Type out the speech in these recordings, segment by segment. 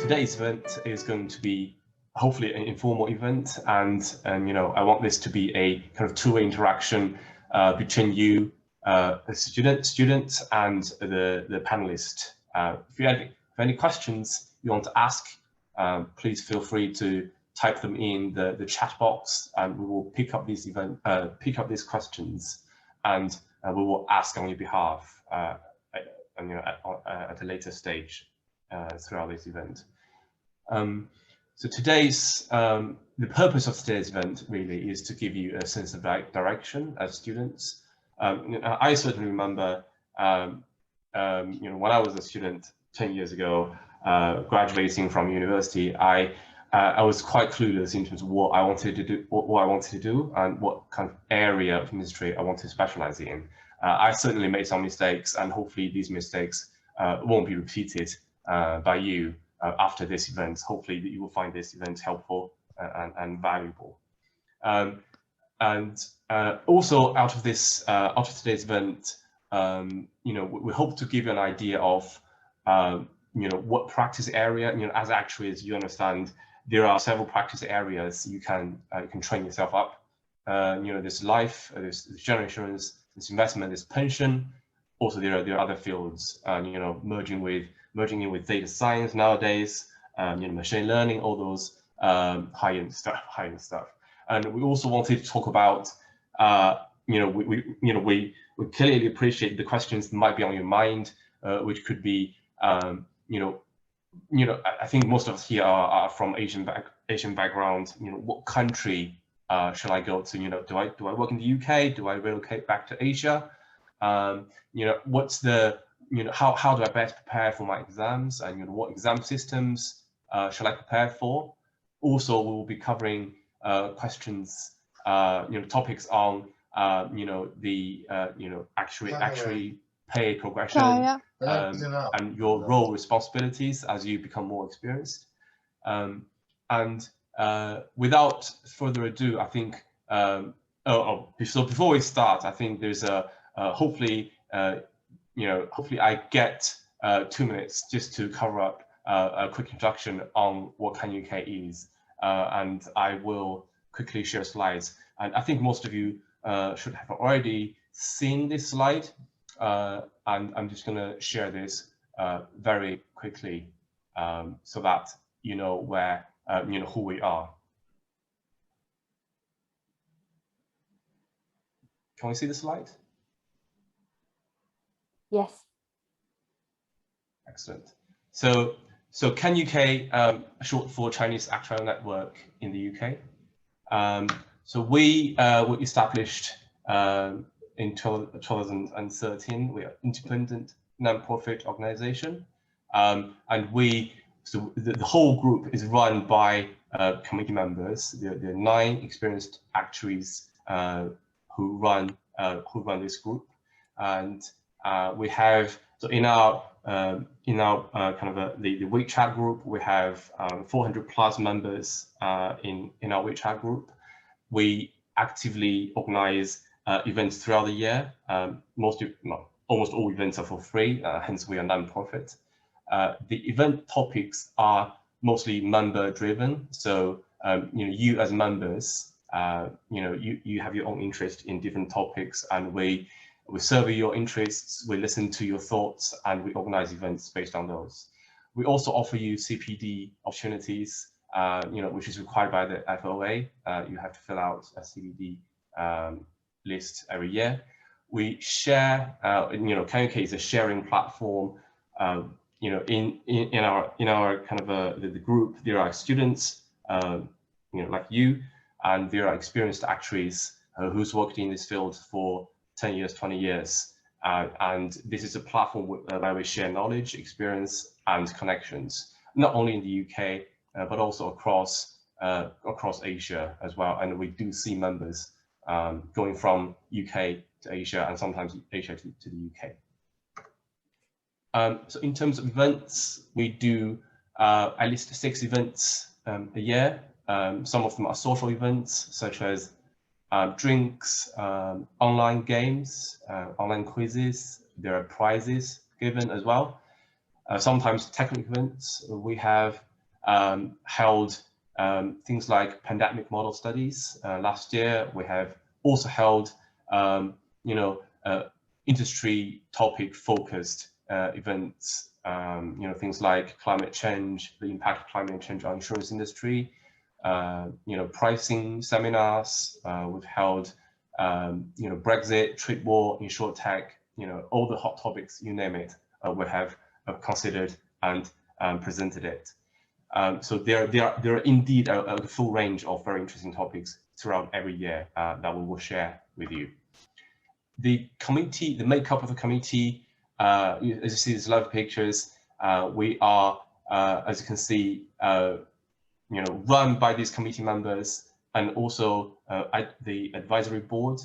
today's event is going to be hopefully an informal event, and you know, I want this to be a kind of two-way interaction between you, the student, and the panelist. If you have any questions you want to ask, please feel free to type them in the chat box, and we will pick up these questions, and we will ask on your behalf, and, you know, at a later stage throughout this event. So the purpose of today's event really is to give you a sense of direction as students. You know, I certainly remember, you know, when I was a student 10 years ago, graduating from university, I was quite clueless in terms of what I wanted to do, and what kind of area of industry I want to specialize in. I certainly made some mistakes, and hopefully these mistakes won't be repeated by you after this event. Hopefully that you will find this event helpful and valuable. Also out of today's event, you know, we hope to give you an idea of you know, what practice area, you know, as actuaries, you understand there are several practice areas you can train yourself up. You know, there's life, there's general insurance, there's investment, there's pension. Also, there are other fields, you know, merging in with data science nowadays, you know, machine learning, all those high-end stuff. And we also wanted to talk about, you know, we clearly appreciate the questions that might be on your mind, which could be, you know, I think most of us here are from Asian background. You know, what country shall I go to? You know, do I work in the UK? Do I relocate back to Asia? You know, what's the, you know, how do I best prepare for my exams, and you know, what exam systems shall I prepare for? Also, we will be covering questions, you know, topics on you know, the you know, actuary pay progression, and your role responsibilities as you become more experienced. And without further ado, I think so before we start, I think there's a hopefully you know, hopefully I get 2 minutes just to cover up a quick introduction on what CANUK is, and I will quickly share slides. And I think most of you should have already seen this slide, and I'm just going to share this very quickly so that you know where, you know, who we are. Can we see the slide? Yes. Excellent. So CANUK, short for Chinese Actuarial Network in the UK. So we were established in 2013. We are independent non-profit organization, and so the whole group is run by committee members. There are 9 experienced actuaries who run this group, and we have, so in our kind of the WeChat group, we have 400+ members in our WeChat group. We actively organize events throughout the year. Almost all events are for free, hence we are non-profit. The event topics are mostly member driven. So you know, you as members, you know, you have your own interest in different topics, and we survey your interests, we listen to your thoughts, and we organize events based on those. We also offer you CPD opportunities, you know, which is required by the FOA. You have to fill out a CPD list every year. We share, you know, CANUK is a sharing platform. You know, in our kind of the group, there are students, you know, like you, and there are experienced actuaries who's worked in this field for 10 years, 20 years. And this is a platform where we share knowledge, experience, and connections, not only in the UK, but also across Asia as well. And we do see members going from UK to Asia, and sometimes Asia to the UK. So in terms of events, we do at least 6 events a year. Some of them are social events, such as drinks, online games, online quizzes. There are prizes given as well. Sometimes technical events. We have held things like pandemic model studies. Last year, we have also held, industry topic focused events, things like climate change, the impact of climate change on insurance industry, pricing seminars. We've held, Brexit, trade war, insurtech, all the hot topics, you name it, we have considered and presented it. So there are indeed a full range of very interesting topics throughout every year that we will share with you. The committee, the makeup of the committee, as you see, there's a lot of pictures. We are, as you can see, run by these committee members, and also the advisory board,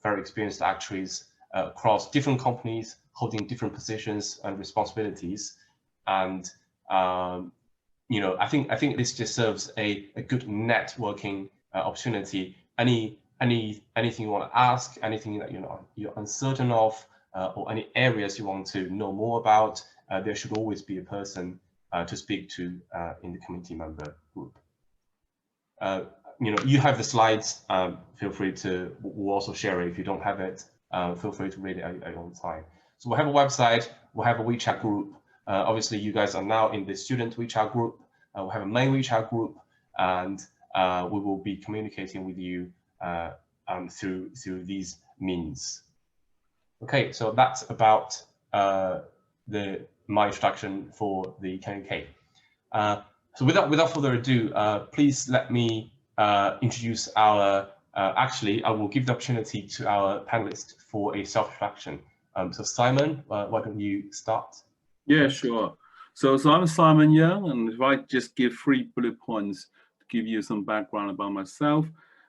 very experienced actuaries across different companies, holding different positions and responsibilities. And I think this just serves a good networking opportunity. Anything you want to ask, anything that you're uncertain of, or any areas you want to know more about, there should always be a person to speak to in the committee member group. You have the slides. Feel free to. We'll also share it if you don't have it. Feel free to read it at your own time. So we have a website. We have a WeChat group. Obviously, you guys are now in the student WeChat group. We have a main WeChat group, and we will be communicating with you through these means. Okay, so that's about my introduction for the CANUK. So without further ado, please let me introduce our. Actually, I will give the opportunity to our panelists for a self-introduction. So Simon, why don't you start? Yeah, sure. So I'm Simon Young, and if I just give 3 bullet points to give you some background about myself.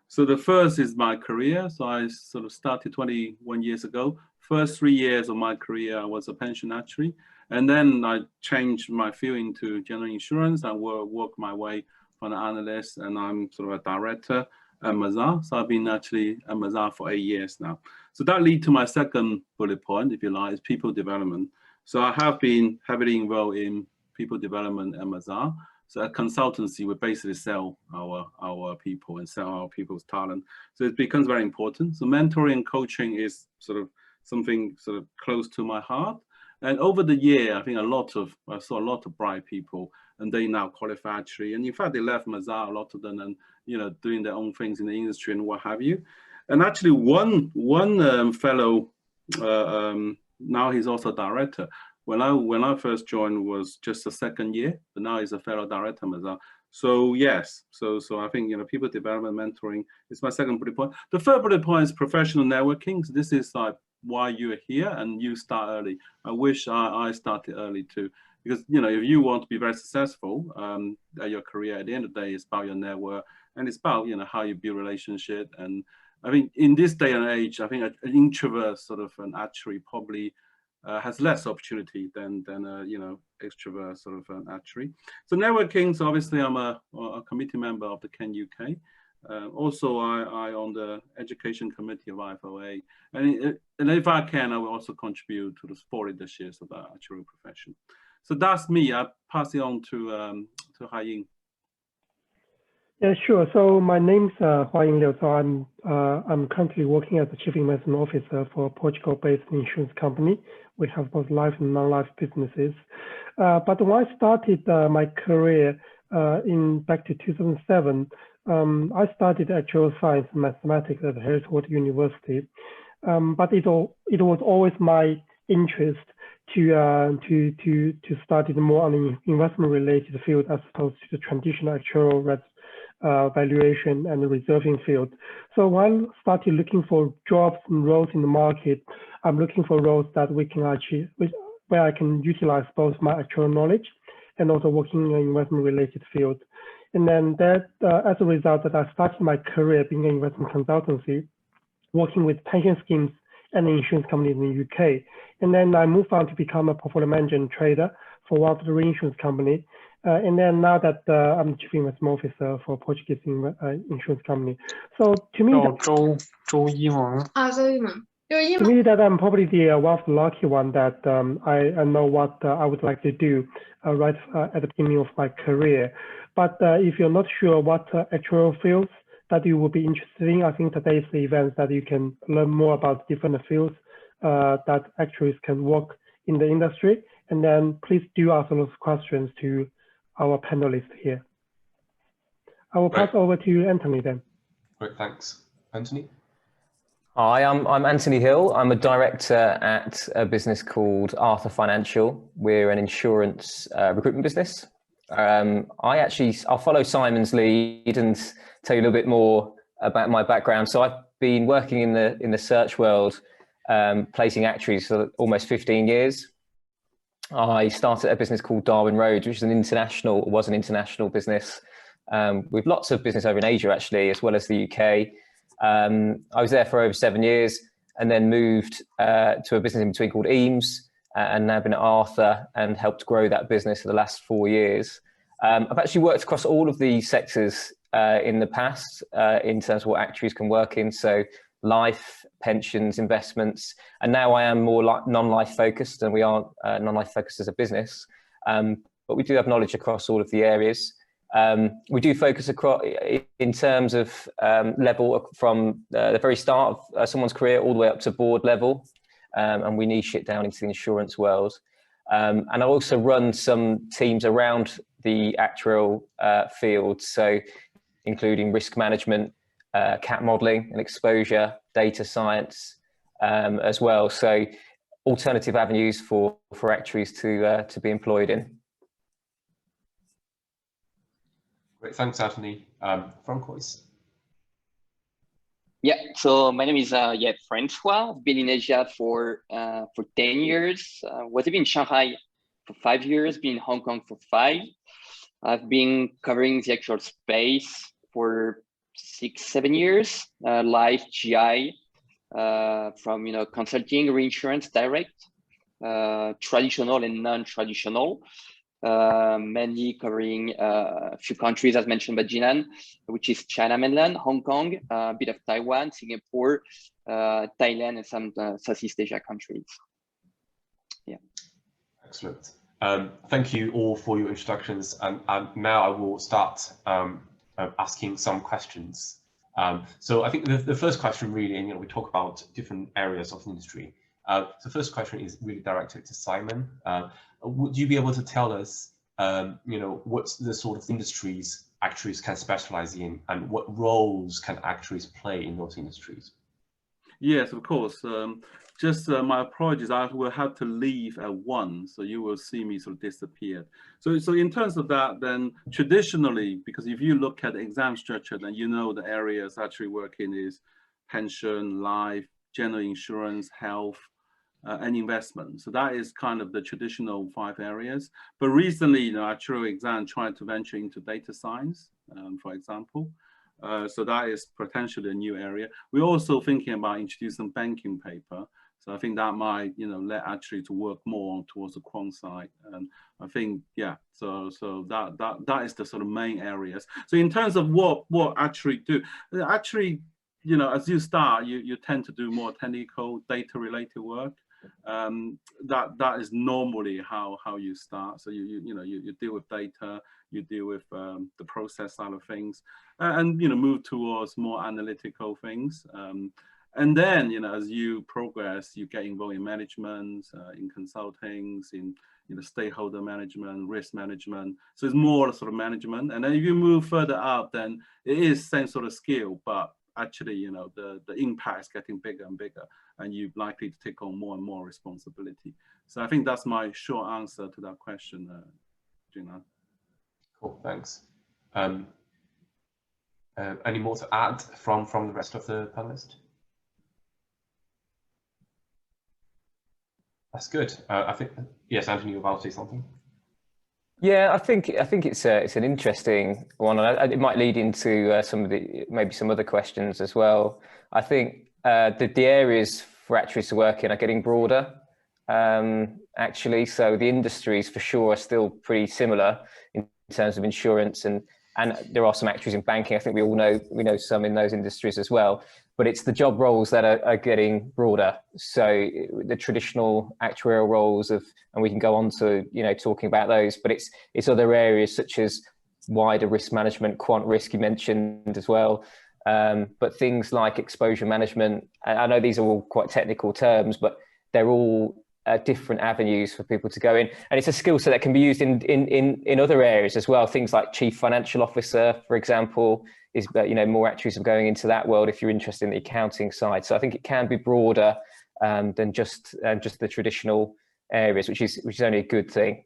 So the first is my career. So I sort of started 21 years ago. First 3 years of my career, I was a pension actuary. And then I changed my field into general insurance. I worked my way from an analyst, and I'm sort of a director at Mazars. So I've been actually at Mazars for 8 years now. So that leads to my second bullet point, if you like, is people development. So I have been heavily involved in people development at Mazars. So at consultancy, we basically sell our people and sell our people's talent. So it becomes very important. So mentoring and coaching is sort of something sort of close to my heart. And over the year, I think I saw a lot of bright people, and they now qualify actually. And in fact, they left Mazars, a lot of them, and doing their own things in the industry and what have you. And actually, one fellow, now he's also director. When I first joined was just the second year, but now he's a fellow director at Mazars. So yes, so I think people development mentoring is my second bullet point. The third bullet point is professional networking. So this is like why you're here, and you start early. I wish I started early too, because if you want to be very successful at your career, at the end of the day, it's about your network, and it's about how you build relationship. And I think in this day and age, I think an introvert sort of an actuary probably has less opportunity than extrovert sort of an actuary. So networking. So obviously, I'm a committee member of the CANUK. Also, I on the education committee of IFOA, and if I can, I will also contribute to the sport leadership of the actuarial profession. So that's me. I pass it on to Hai-Ying. Yeah, sure. So my name's Hai-Ying Liu. So I'm currently working as the Chief Investment Officer for a Portugal-based insurance company. We have both life and non-life businesses. But when I started my career back to 2007, I studied actuarial science and mathematics at Hertford University. But it was always my interest to study more on the investment-related field as opposed to the traditional actuarial valuation and reserving field. So when I started looking for jobs and roles in the market, I'm looking for roles that we can achieve, where I can utilize both my actuarial knowledge and also working in an investment-related field. And then that, as a result, that I started my career being an investment consultancy, working with pension schemes and insurance companies in the UK. And then I moved on to become a portfolio manager and trader for one of the reinsurance company. And then now that I'm the Chief Investment Officer for a Portuguese insurance company. So to me, 周一萌 To me, that I'm probably the one of the lucky one that I know what I would like to do right at the beginning of my career. But if you're not sure what actuarial fields that you will be interested in, I think today is the event that you can learn more about different fields that actuaries can work in the industry. And then please do ask those questions to our panelists here. I will pass over to Anthony then. Great, thanks. Anthony? Hi, I'm Anthony Hill. I'm a director at a business called Arthur Financial. We're an insurance recruitment business. I'll follow Simon's lead and tell you a little bit more about my background. So I've been working in the search world, placing actuaries for almost 15 years. I started a business called Darwin Rhodes, which is an international business with lots of business over in Asia, actually, as well as the UK. I was there for over 7 years and then moved to a business in between called Eames and now been at Arthur and helped grow that business for the last 4 years. I've actually worked across all of the sectors in the past in terms of what actuaries can work in. So life, pensions, investments, and now I am more non-life focused, and we aren't non-life focused as a business, but we do have knowledge across all of the areas. We do focus across in terms of level from the very start of someone's career all the way up to board level, and we niche it down into the insurance world. And I also run some teams around the actuarial field, so including risk management, cat modelling and exposure, data science as well. So alternative avenues for actuaries to be employed in. Great, thanks, Anthony. Francois? Yeah, so my name is Francois. I've been in Asia for 10 years. Was in Shanghai for 5 years, been in Hong Kong for 5. I've been covering the actual space for 6-7 years, life, GI, from consulting, reinsurance, direct, traditional and non-traditional. Mainly covering a few countries as mentioned by Jinan, which is China mainland, Hong Kong, a bit of Taiwan, Singapore, Thailand, and some Southeast Asia countries. Yeah. Excellent. Thank you all for your introductions. And now I will start asking some questions. So I think the first question really, and we talk about different areas of the industry. The first question is really directed to Simon. Would you be able to tell us, what's the sort of industries actuaries can specialize in, and what roles can actuaries play in those industries? Yes, of course. My apologies, I will have to leave at 1, so you will see me sort of disappear. So in terms of that, then traditionally, because if you look at the exam structure, then the areas actually work in is pension, life, general insurance, health, and investment. So that is kind of the traditional 5 areas. But recently, actuarial exam tried to venture into data science, for example. So that is potentially a new area. We're also thinking about introducing banking paper. So I think that might, let actually to work more towards the quant side. And I think, yeah, so that is the sort of main areas. So in terms of what actually do, actually, as you start, you tend to do more technical data related work. That is normally how you start. So you deal with data, you deal with the process side of things, and move towards more analytical things. And then as you progress, you get involved in management, in consulting, in stakeholder management, risk management. So it's more sort of management. And then if you move further up, then it is same sort of skill, but actually, the impact is getting bigger and bigger, and you're likely to take on more and more responsibility. So I think that's my short answer to that question, Gina. Cool, thanks. Any more to add from the rest of the panelists? That's good. I think, yes, Anthony, you're about to say something. Yeah, I think it's an interesting one, and it might lead into maybe some other questions as well. I think the areas for actuaries to work in are getting broader, actually. So the industries for sure are still pretty similar in terms of insurance, and there are some actuaries in banking. I think we know some in those industries as well. but it's the job roles that are getting broader. So the traditional actuarial roles and we can go on to, talking about those, but it's other areas such as wider risk management, quant risk you mentioned as well. But things like exposure management, I know these are all quite technical terms, but they're all different avenues for people to go in. And it's a skill set that can be used in other areas as well. Things like chief financial officer, for example, is, more actuaries are going into that world if you're interested in the accounting side. So I think it can be broader than just the traditional areas, which is only a good thing.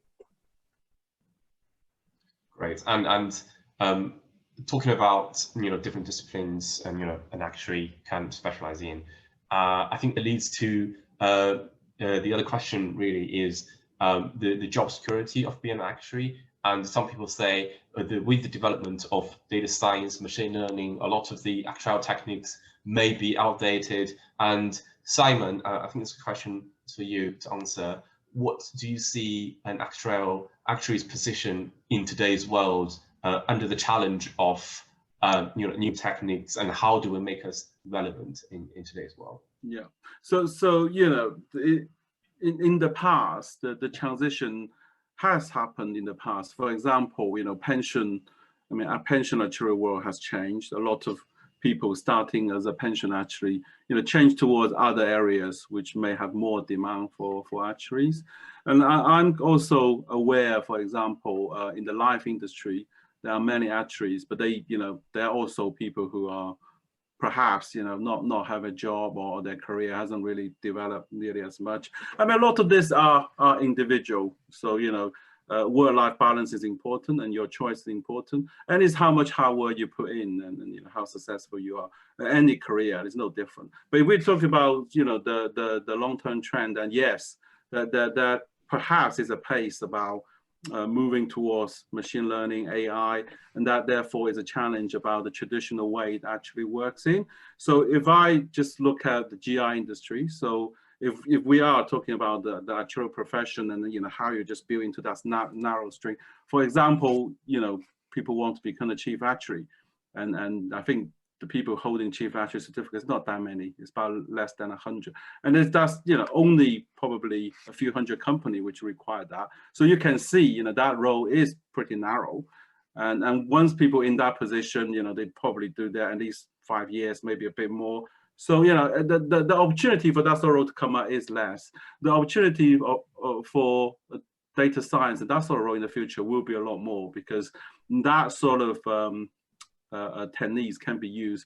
Great. And talking about different disciplines and an actuary can specialize in, I think it leads to the other question really is the job security of being an actuary. And some people say that with the development of data science, machine learning, a lot of the actuarial techniques may be outdated. And Simon, I think this question is for you to answer. What do you see an actuary's position in today's world under the challenge of new techniques, and how do we make us relevant in today's world? Yeah. So in the past, the transition has happened in the past. For example, pension. I mean, our pension actuarial world has changed. A lot of people starting as a pension actuary, change towards other areas which may have more demand for actuaries. And I'm also aware, for example, in the life industry, there are many actuaries, but there are also people who are perhaps not have a job, or their career hasn't really developed nearly as much. I mean, a lot of this are individual. So work-life balance is important, and your choice is important, and it's how much hard work you put in, and how successful you are. Any career is no different. But if we talk about the long-term trend, and yes, that perhaps is a pace about moving towards machine learning, AI, and that therefore is a challenge about the traditional way it actually works in. So if I just look at the GI industry, so if we are talking about the actuarial profession, and how you just build into that narrow string, for example, people want to become a chief actuary, and I think the people holding chief actuary certificates, not that many. It's about less than 100, and that's only probably a few hundred companies which require that. So you can see that role is pretty narrow, and once people in that position, they probably do that at least 5 years, maybe a bit more. So the opportunity for that sort of role to come out is less. The opportunity for data science and that sort of role in the future will be a lot more, because that sort of techniques can be used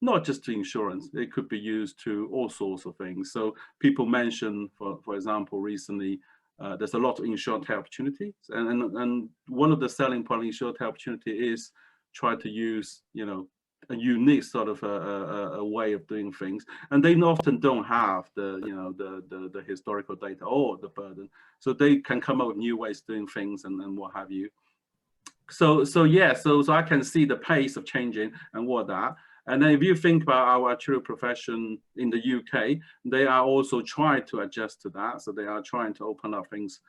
not just to insurance, it could be used to all sorts of things. So people mentioned, for example, recently, there's a lot of insurtech opportunities, and one of the selling point of insurtech opportunity is try to use a unique sort of a way of doing things, and they often don't have the historical data or the burden, so they can come up with new ways of doing things and what have you. So I can see the pace of changing and what that. And then if you think about our actuarial profession in the UK, they are also trying to adjust to that. So they are trying to open up things,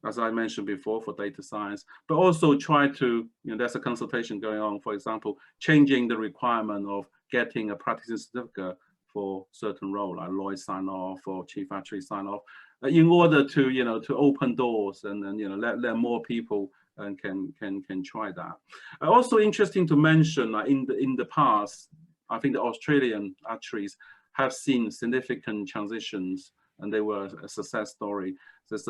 as I mentioned before, for data science, but also try to, there's a consultation going on, for example, changing the requirement of getting a practicing certificate for certain role, like lawyer sign off or chief actuary sign off, in order to, to open doors and then, let more people and can try that. Also interesting to mention, in the past, I think the Australian actuaries have seen significant transitions, and they were a success story. There's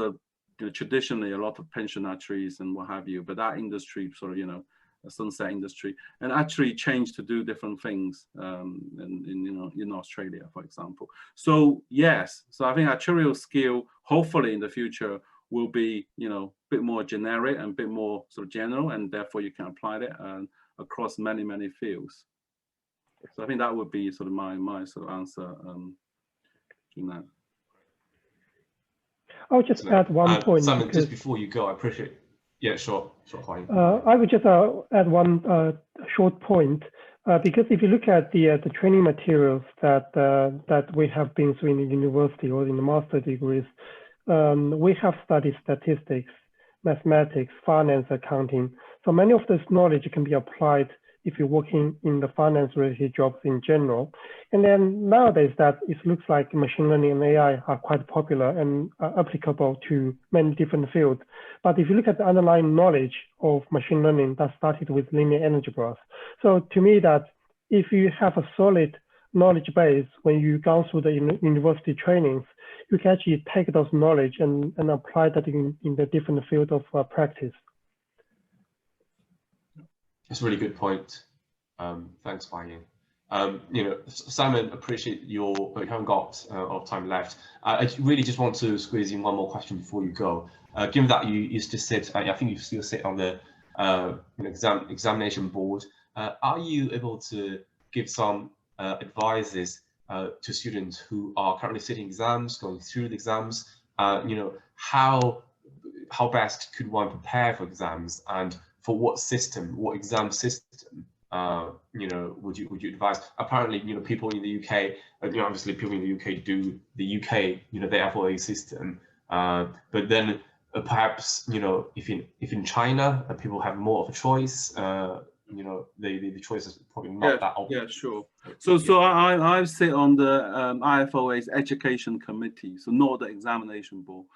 traditionally a lot of pension actuaries and what have you, but that industry sort of, a sunset industry, and actually changed to do different things in Australia, for example. So yes, so I think actuarial skill, hopefully in the future, will be a bit more generic and a bit more sort of general, and therefore you can apply it across many fields. So I think that would be sort of my sort of answer in that. I'll just add one point. Simon, just before you go, I appreciate. Yeah, sure. I would just add one short point, because if you look at the training materials that we have been through in the university or in the master degrees, we have studied statistics, mathematics, finance, accounting. So many of this knowledge can be applied if you're working in the finance-related jobs in general. And then nowadays that it looks like machine learning and AI are quite popular and are applicable to many different fields. But if you look at the underlying knowledge of machine learning, that started with linear algebra. So to me, that if you have a solid knowledge base when you go through the university trainings, you can actually take those knowledge and apply that in the different field of practice. That's a really good point. Thanks, Huayin. Simon, appreciate you haven't got a lot of time left. I really just want to squeeze in one more question before you go. Given that you used to sit, I think you still sit on the examination board, are you able to give some advices to students who are currently sitting exams, going through the exams? How best could one prepare for exams, and for what exam system would you advise? Apparently, people in the UK, obviously people in the UK do the UK, the FOA system. But then perhaps, if in China, people have more of a choice, the choice is probably not that obvious. Yeah, sure. So I sit on the IFOA's education committee, so not the examination board.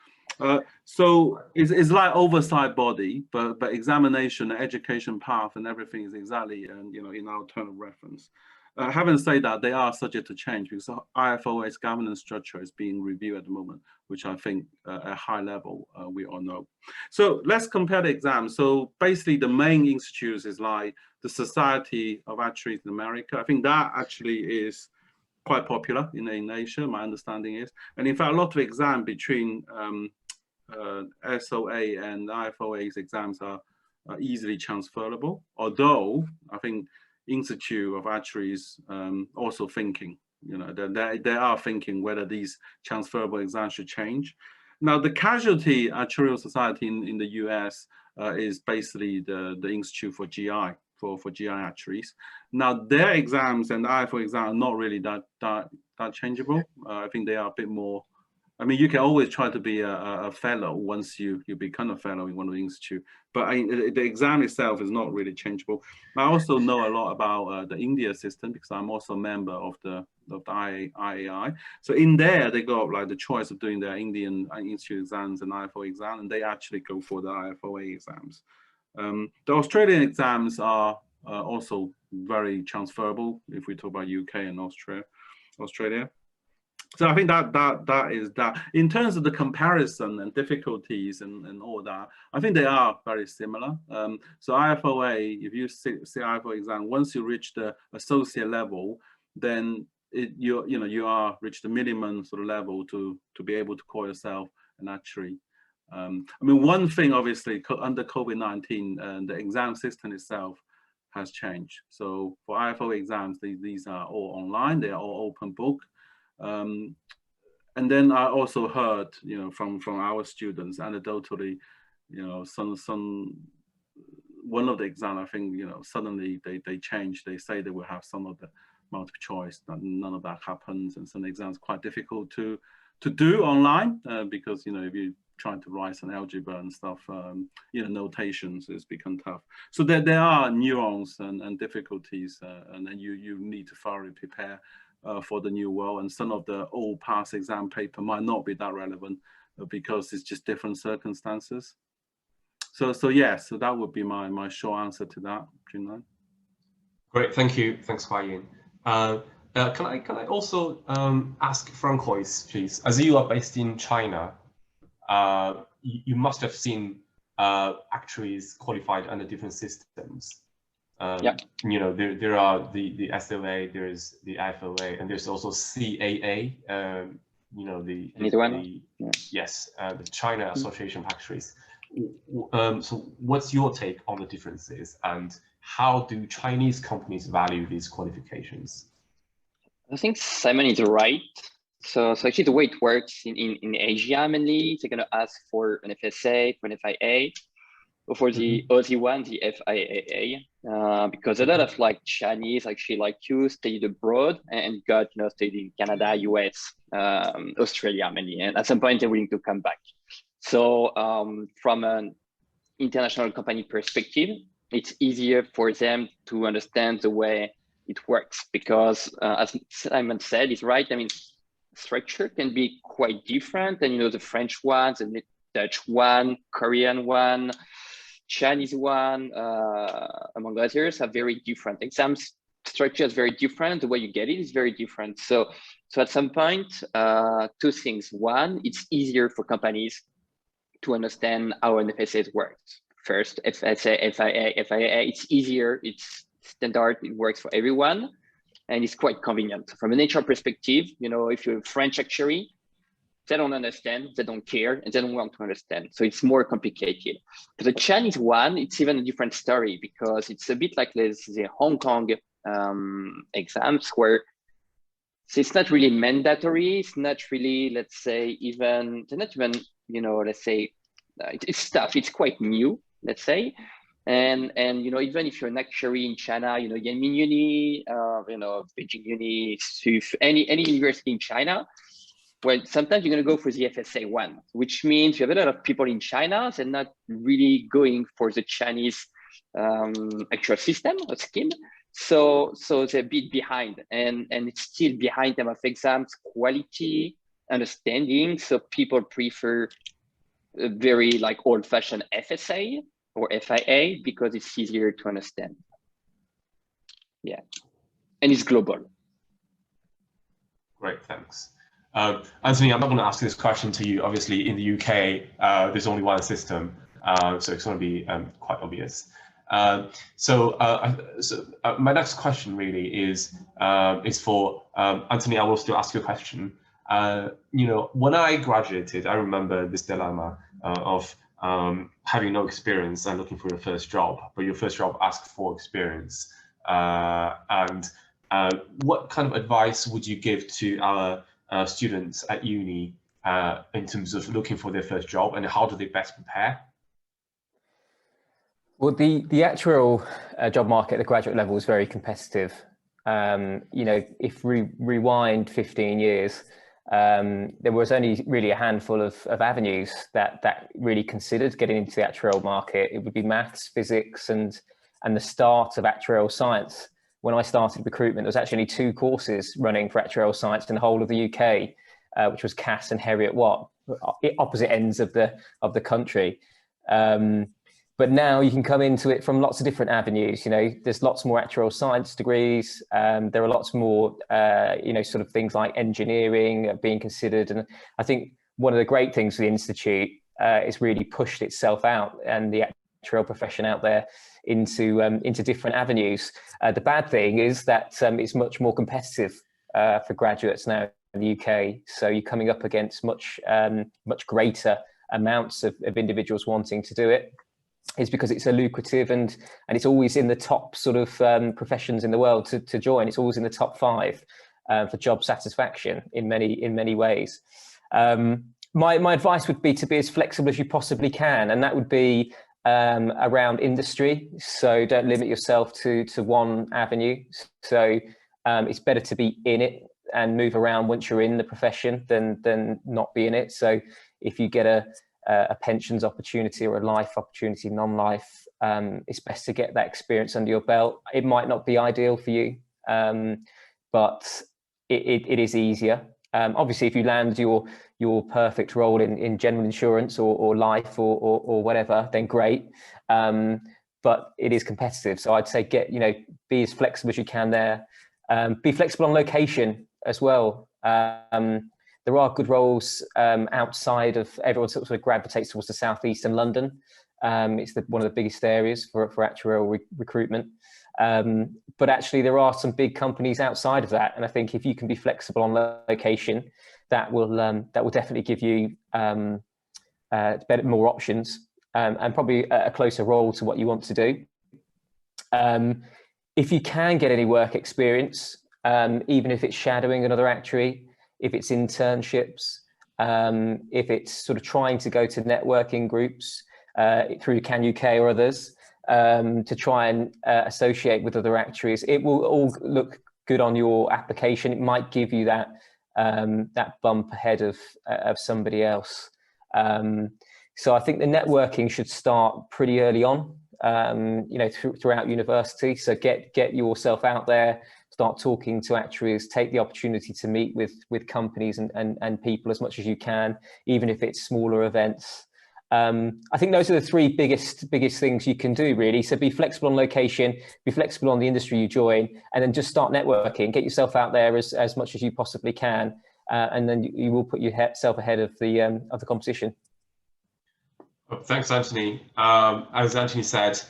So it's like oversight body, but examination, education path, and everything is exactly in our term of reference. Having said that, they are subject to change because IFOA's governance structure is being reviewed at the moment, which I think at high level we all know. So let's compare the exams. So basically, the main institutes is like the Society of Actuaries in America. I think that actually is quite popular in Asia. My understanding is, and in fact, a lot of exams between SOA and IFOA's exams are easily transferable. Although I think Institute of Actuaries also thinking, they are thinking whether these transferable exams should change. Now, the Casualty Actuarial Society in the US is basically the Institute for GI, for GI actuaries. Now, their exams and IFO exams are not really that changeable. I think they are a bit more. I mean, you can always try to be a fellow once you become a fellow in one of the institutes, but the exam itself is not really changeable. I also know a lot about the India system because I'm also a member of the IAI. So in there, they got like the choice of doing their Indian institute exams and IFO exam, and they actually go for the IFOA exams. The Australian exams are also very transferable if we talk about UK and Australia. So I think that is that. In terms of the comparison and difficulties and all that, I think they are very similar. So IFOA, if you see IFOA exam, once you reach the associate level, then you are reached the minimum sort of level to be able to call yourself an actuary. I mean, one thing obviously under COVID-19, the exam system itself has changed. So for IFOA exams, these are all online. They are all open book. And then I also heard, from our students anecdotally, one of the exam, I think, suddenly they changed. They say they will have some of the multiple choice. None of that happens, and some exams quite difficult to do online because if you trying to write some algebra and stuff, notations has become tough. So there are nuance and difficulties, and then you need to thoroughly prepare for the new world, and some of the old past exam paper might not be that relevant because it's just different circumstances. So yeah, so that would be my short answer to that, Junlan. Great, thank you. Thanks, Huayin. Can I also ask Francois, please? As you are based in China, you must have seen actuaries qualified under different systems. Yeah. There are the SOA, there's the IFOA, and there's also CAA. The China Association of Actuaries. So what's your take on the differences, and how do Chinese companies value these qualifications? I think Simon is right. So actually the way it works in Asia mainly, they're going to ask for an FSA, for an FIA, or for the Aussie one, the FIAA, because a lot of Chinese actually like you studied abroad and got studied in Canada, US, Australia mainly, and at some point they're willing to come back. So from an international company perspective, it's easier for them to understand the way it works, because as Simon said, it's right. I mean, structure can be quite different, and the French ones and the Dutch one, Korean one, Chinese one, among others, are very different. Exams structure is very different. The way you get it is very different. So at some point, two things. One, it's easier for companies to understand how an FSA works. First, FSA, FIA, it's easier, it's standard, it works for everyone, and it's quite convenient. From an HR perspective, if you're a French actuary, they don't understand, they don't care, and they don't want to understand. So it's more complicated. For the Chinese one, it's even a different story, because it's a bit like the Hong Kong exams, where it's not really mandatory. It's not really, let's say, even, they're not even, let's say, it's tough. It's quite new, let's say. And even if you're an actuary in China, Yanmin Uni, Beijing Uni, any university in China, well, sometimes you're going to go for the FSA one, which means you have a lot of people in China and not really going for the Chinese actual system or scheme. So they're a bit behind, and it's still behind them of exams, quality, understanding. So people prefer a very like old-fashioned FSA or FIA because it's easier to understand. Yeah, and it's global. Great, thanks. Anthony, I'm not going to ask this question to you. Obviously, in the UK, there's only one system, so it's going to be quite obvious. So my next question really is for Anthony. I will still ask you a question. When I graduated, I remember this dilemma of having no experience and looking for your first job, but your first job asked for experience. And what kind of advice would you give to our students at uni in terms of looking for their first job, and how do they best prepare? Well, the actuarial job market at the graduate level is very competitive. If we rewind 15 years, there was only really a handful of avenues that really considered getting into the actuarial market. It would be maths, physics, and the start of actuarial science. When I started recruitment, there was actually 2 courses running for actuarial science in the whole of the UK, which was Cass and Heriot Watt, opposite ends of the country. But now you can come into it from lots of different avenues. There's lots more actuarial science degrees. There are lots more, sort of things like engineering being considered. And I think one of the great things for the Institute is really pushed itself out and the actuarial profession out there into different avenues. The bad thing is that it's much more competitive for graduates now in the UK. So you're coming up against much greater amounts of individuals wanting to do it. Is because it's a lucrative and it's always in the top sort of professions in the world to join. It's always in the top 5 for job satisfaction in many ways. My advice would be to be as flexible as you possibly can, and that would be around industry. So don't limit yourself to one avenue. So it's better to be in it and move around once you're in the profession than not be in it. So if you get a pensions opportunity or a life opportunity, non-life, it's best to get that experience under your belt. It might not be ideal for you, but it is easier. Obviously, if you land your perfect role in general insurance or life or whatever, then great. But it is competitive. So I'd say be as flexible as you can there. Be flexible on location as well. There are good roles outside of, everyone sort of gravitates towards the southeast and London. It's one of the biggest areas for actuarial recruitment. But actually there are some big companies outside of that. And I think if you can be flexible on location, that will definitely give you more options and probably a closer role to what you want to do. If you can get any work experience, even if it's shadowing another actuary, if it's internships, if it's sort of trying to go to networking groups through CANUK or others to try and associate with other actuaries, it will all look good on your application. It might give you that bump ahead of somebody else. So I think the networking should start pretty early on. throughout university. So get yourself out there, start talking to actuaries, take the opportunity to meet with companies and people as much as you can, even if it's smaller events. I think those are the three biggest things you can do, really. So be flexible on location, be flexible on the industry you join, and then just start networking. Get yourself out there as much as you possibly can, and then you will put yourself ahead of the competition. Well, thanks, Anthony. As Anthony said,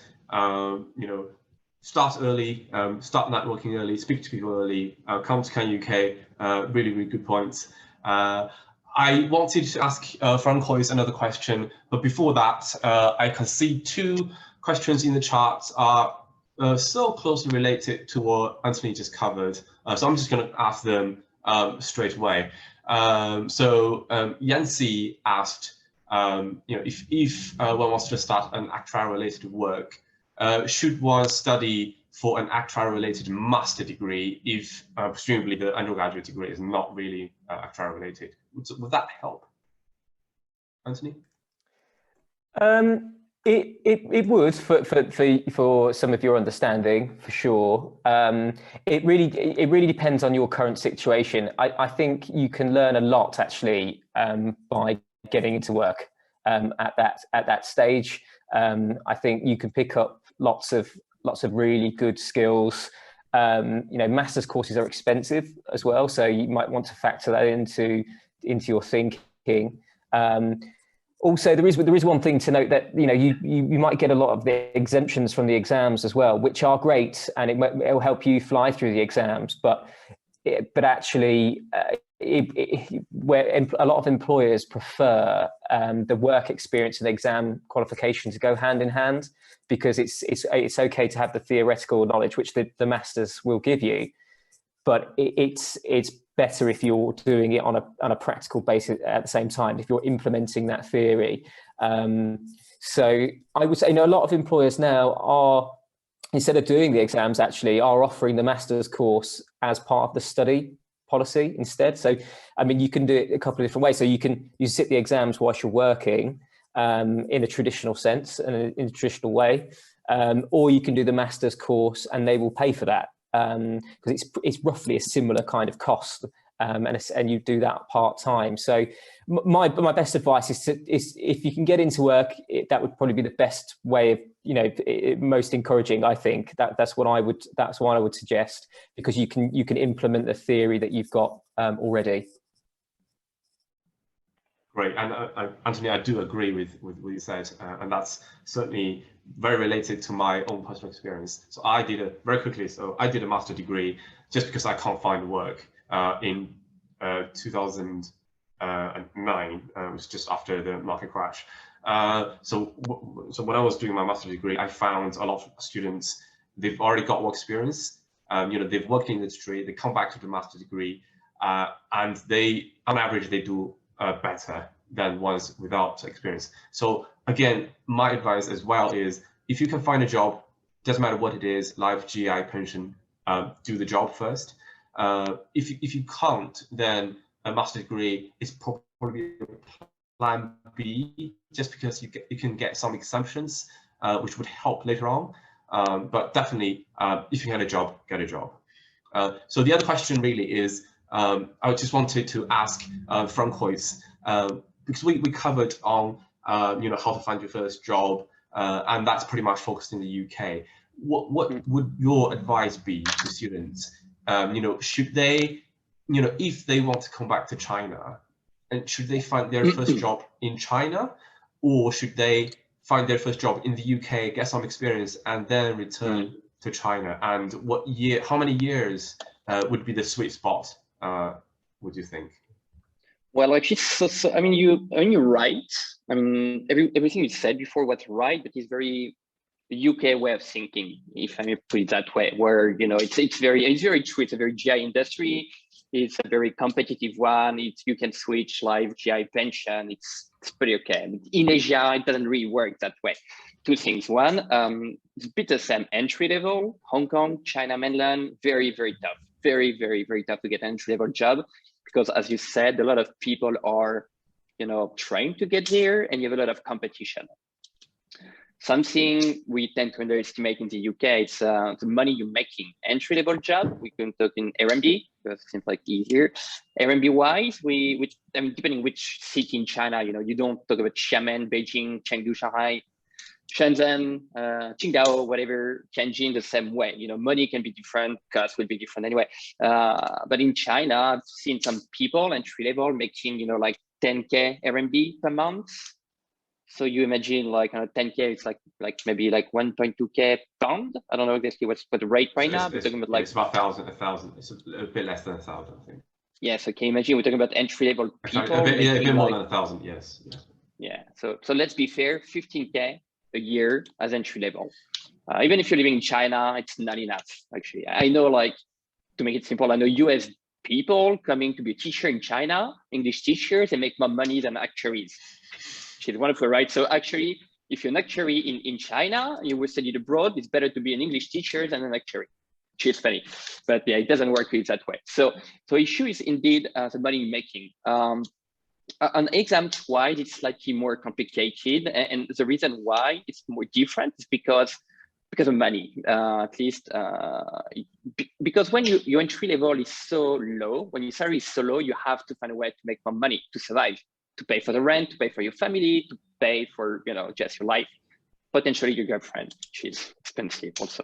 start early, start networking early, speak to people early, come to CANUK. Really, really good points. I wanted to ask Francois another question, but before that, I can see two questions in the chat are so closely related to what Anthony just covered. So I'm just going to ask them straight away. Yancy asked, if one wants to start an actuarial-related work, should one study for an actuarial-related master degree if presumably the undergraduate degree is not really actuarial-related? Would that help, Anthony? It would for some of your understanding, for sure. It really depends on your current situation. I think you can learn a lot actually by getting into work at that stage. I think you can pick up lots of really good skills. Master's courses are expensive as well, so you might want to factor that into your thinking. Also, there is one thing to note that you might get a lot of the exemptions from the exams as well, which are great, and it will help you fly through the exams. But actually, where a lot of employers prefer the work experience and exam qualification to go hand in hand, because it's okay to have the theoretical knowledge, which the masters will give you, but it's better if you're doing it on a practical basis at the same time, if you're implementing that theory. So I would say, a lot of employers now are, instead of doing the exams, actually are offering the master's course as part of the study policy instead. So, I mean, you can do it a couple of different ways. So you sit the exams whilst you're working in a traditional sense and in a traditional way, or you can do the master's course and they will pay for that. Because it's roughly a similar kind of cost, and you do that part-time. So my best advice is if you can get into work, that would probably be the best way of, most encouraging. I think that's what I would suggest, because you can implement the theory that you've got already. Great, and Anthony, I do agree with what you said, and that's certainly very related to my own personal experience. So I did a master degree just because I can't find work in 2009. It was just after the market crash. So when I was doing my master degree, I found a lot of students, they've already got work experience. They've worked in the industry, they come back to the master degree, and they, on average, they do better than ones without experience. So again, my advice as well is, if you can find a job, doesn't matter what it is, life, GI, pension, do the job first. If you can't, then a master degree is probably plan B, just because you can get some exemptions, which would help later on. But definitely, if you get a job, get a job. So the other question really is, I just wanted to ask Francois, because we covered on how to find your first job, and that's pretty much focused in the UK. What would your advice be to students? Should they, if they want to come back to China, and should they find their first job in China, or should they find their first job in the UK, get some experience, and then return to China? And how many years would be the sweet spot, would you think? Well, actually, so I mean, you're right. I mean, everything you said before was right, but it's very UK way of thinking, if I may put it that way, where it's very true. It's a very GI industry. It's a very competitive one. You can switch live GI pension. It's pretty okay. But in Asia, it doesn't really work that way. Two things. One, it's a bit the same entry level. Hong Kong, China mainland, very, very tough. Very, very, very tough to get an entry level job, because as you said, a lot of people are, trying to get there, and you have a lot of competition. Something we tend to underestimate in the UK, it's the money you're making. Entry-level job, we can talk in RMB, because it seems like easier. RMB wise, I mean, depending which city in China, you don't talk about Xiamen, Beijing, Chengdu, Shanghai, Shenzhen, Qingdao, whatever, Tianjin, the same way. Money can be different, costs will be different anyway. But in China, I've seen some people entry-level making, like 10K RMB per month. So you imagine like 10K, it's like maybe like 1.2K pound. I don't know exactly what's the rate right now. We're talking about like it's about 1,000. It's a bit less than 1,000, I think. Yeah, so can you imagine we're talking about entry-level people? A bit more than 1,000, yes. Yeah, so let's be fair, 15K a year as entry level. Even if you're living in China, it's not enough, actually. I know, like, to make it simple, I know US people coming to be a teacher in China, English teachers, they make more money than actuaries, which is wonderful, right? So actually, if you're an actuary in China, you will study abroad, it's better to be an English teacher than an actuary, which is funny. But yeah, it doesn't work that way. So issue is indeed the money making. On exams wise, it's slightly more complicated. And the reason why it's more different is because of money, at least because when your entry level is so low, when your salary is so low, you have to find a way to make more money to survive, to pay for the rent, to pay for your family, to pay for, just your life, potentially your girlfriend, which is expensive also.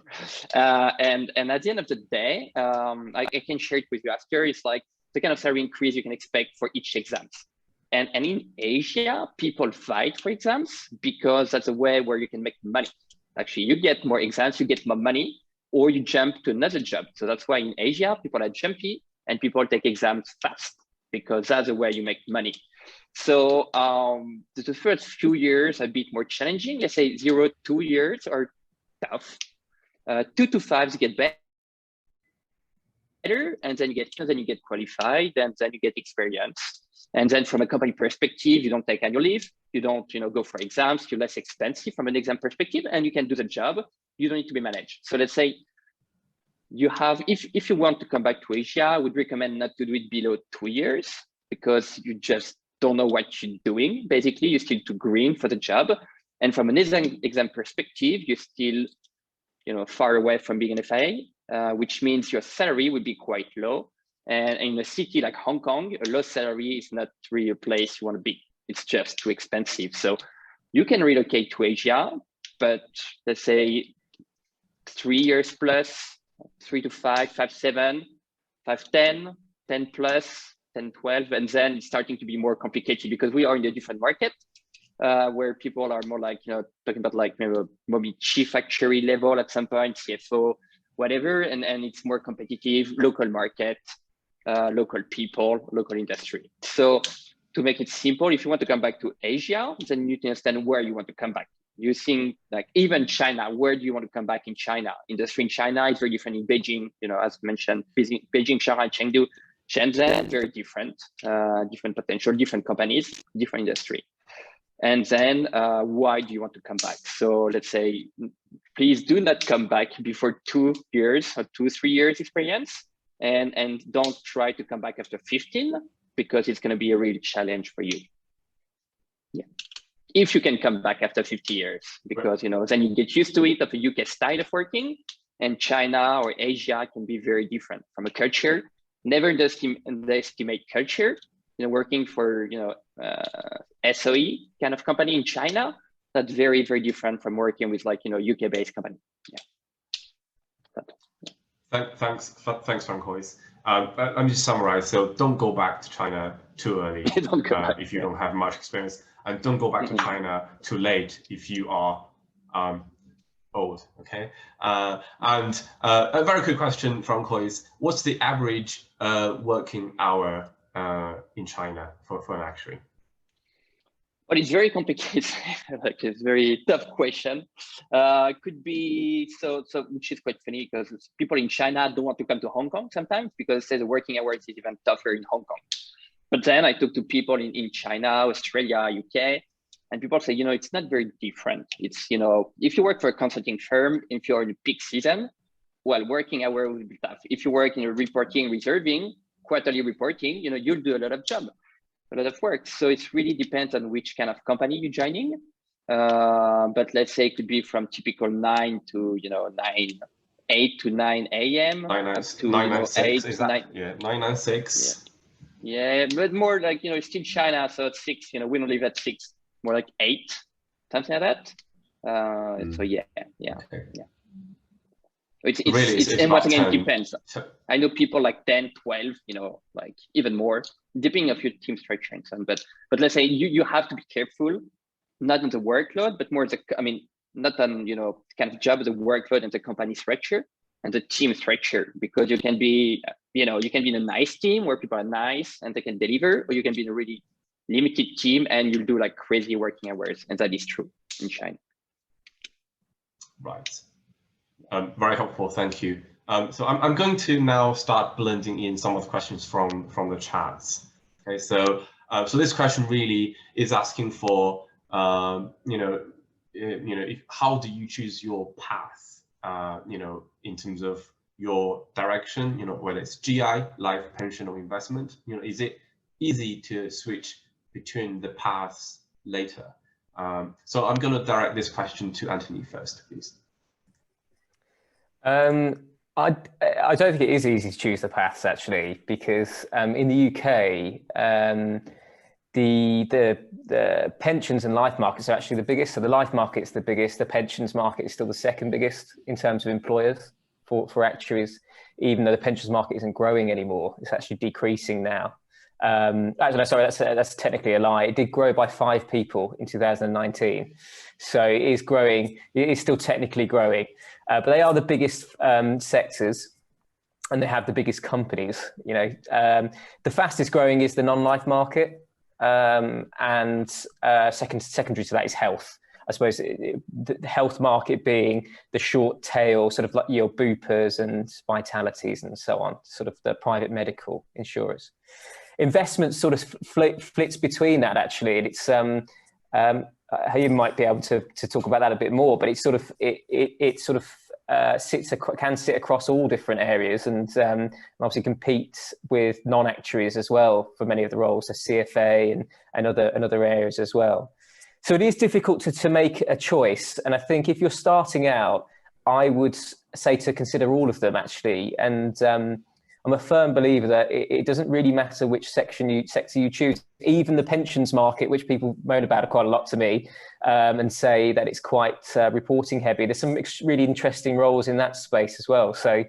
And at the end of the day, I can share it with you after. It's like the kind of salary increase you can expect for each exam. And in Asia, people fight for exams because that's a way where you can make money. Actually, you get more exams, you get more money, or you jump to another job. So that's why in Asia, people are jumpy and people take exams fast because that's the way you make money. So the first few years are a bit more challenging. Let's say 0 to 2 years are tough. 2 to 5 get better, and then you get qualified, and then you get experience. And then from a company perspective, you don't take annual leave, you don't go for exams, you're less expensive from an exam perspective, and you can do the job. You don't need to be managed. So let's say you have, if you want to come back to Asia, I would recommend not to do it below 2 years because you just don't know what you're doing. Basically, you're still too green for the job. And from an exam perspective, you're still far away from being an FA, which means your salary would be quite low. And in a city like Hong Kong, a low salary is not really a place you want to be. It's just too expensive. So you can relocate to Asia, but let's say 3 years plus, 3 to 5, 5, 7, 5, 10, 10 plus, 10, 12, and then it's starting to be more complicated because we are in a different market where people are more like, talking about like maybe chief actuary level at some point, CFO, whatever, and it's more competitive, local market, local people, local industry. So to make it simple, if you want to come back to Asia, then you can understand where you want to come back. You think like even China, where do you want to come back in China? Industry in China is very different in Beijing, as mentioned, Beijing, Shanghai, Chengdu, Shenzhen, very different, different potential, different companies, different industry. And then why do you want to come back? So let's say, please do not come back before 2 years or 2, 3 years experience. And don't try to come back after 15 because it's going to be a real challenge for you. Yeah, if you can come back after 50 years, because then you get used to it of a UK style of working, and China or Asia can be very different from a culture. Never underestimate culture. Working for SOE kind of company in China, that's very, very different from working with like UK based company. Yeah. Thanks, Francois. Let me just summarize. So don't go back to China too early if you don't have much experience, and don't go back to China too late if you are old. Okay. And a very quick question, Francois. What's the average working hour in China for an actuary? Well, it's very complicated. Like it's a very tough question. Could be so, which is quite funny because people in China don't want to come to Hong Kong sometimes because the working hours is even tougher in Hong Kong. But then I talk to people in China, Australia, UK, and people say, it's not very different. It's, if you work for a consulting firm, if you're in a peak season, well, working hour will be tough. If you work in a reporting, reserving, quarterly reporting, you'll do a lot of work. So it really depends on which kind of company you're joining. But let's say it could be from typical 8 to 9 a.m. 996, is that? 9. Yeah, 996. Yeah, but more like, it's still China, so it's 6, we don't leave at 6, more like 8, something like that. So yeah. Okay. Yeah. It's really, once again, 10. depends. I know people like 10, 12, like even more, depending on your team structure and so on. But let's say you have to be careful, not on the workload, but more not on, kind of job, the workload and the company structure and the team structure, because you can be, you can be in a nice team where people are nice and they can deliver, or you can be in a really limited team and you'll do like crazy working hours. And that is true in China. Right. Very helpful, thank you. So I'm going to now start blending in some of the questions from the chats. Okay, so this question really is asking for how do you choose your path? In terms of your direction, whether it's GI, life, pension, or investment. Is it easy to switch between the paths later? So I'm going to direct this question to Anthony first, please. I don't think it is easy to choose the paths, actually, because in the UK, the pensions and life markets are actually the biggest. So the life market's the biggest. The pensions market is still the second biggest in terms of employers for actuaries, even though the pensions market isn't growing anymore. It's actually decreasing now. Actually, no, sorry, that's technically a lie. It did grow by 5 people in 2019. So it is growing. It is still technically growing. But they are the biggest sectors, and they have the biggest companies. The fastest growing is the non-life market, and secondary to that is health. I suppose the health market being the short tail, sort of like your Bupas and Vitalities and so on, sort of the private medical insurers. Investment sort of flits between that, actually, and it's you might be able to talk about that a bit more, but it's sort of can sit across all different areas, and obviously compete with non-actuaries as well for many of the roles, so CFA and other areas as well. So it is difficult to make a choice, and I think if you're starting out, I would say to consider all of them, actually, and I'm a firm believer that it doesn't really matter which sector you choose. Even the pensions market, which people moan about quite a lot to me, and say that it's quite reporting heavy. There's some really interesting roles in that space as well. So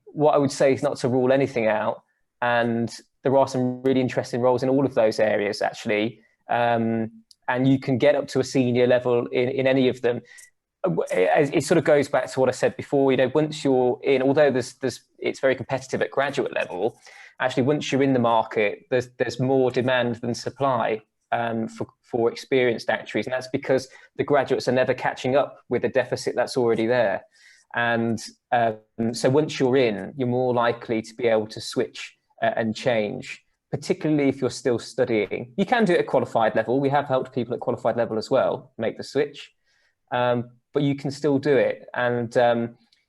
what I would say is not to rule anything out. And there are some really interesting roles in all of those areas, actually. And you can get up to a senior level in any of them. It sort of goes back to what I said before. Once you're in, although it's very competitive at graduate level, actually once you're in the market, there's more demand than supply for experienced actuaries, and that's because the graduates are never catching up with the deficit that's already there. And so once you're in, you're more likely to be able to switch and change, particularly if you're still studying. You can do it at qualified level. We have helped people at qualified level as well make the switch. But you can still do it, and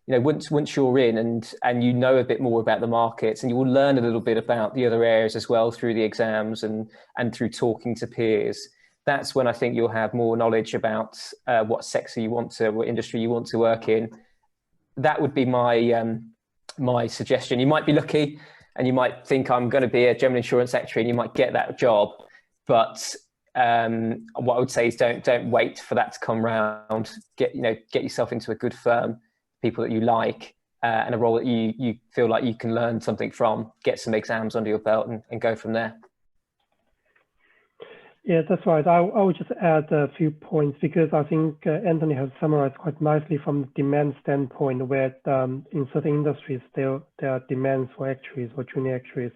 once you're in and you know a bit more about the markets, and you will learn a little bit about the other areas as well through the exams and through talking to peers. That's when I think you'll have more knowledge about what sector you want to, what industry you want to work in. That would be my my suggestion. You might be lucky, and you might think I'm going to be a general insurance actuary, and you might get that job, but what I would say is don't wait for that to come round. Get yourself into a good firm, people that you like, and a role that you feel like you can learn something from. Get some exams under your belt and go from there. Yeah, that's right. I would just add a few points, because I think Anthony has summarized quite nicely from the demand standpoint, where in certain industries there are demands for actuaries or junior actuaries.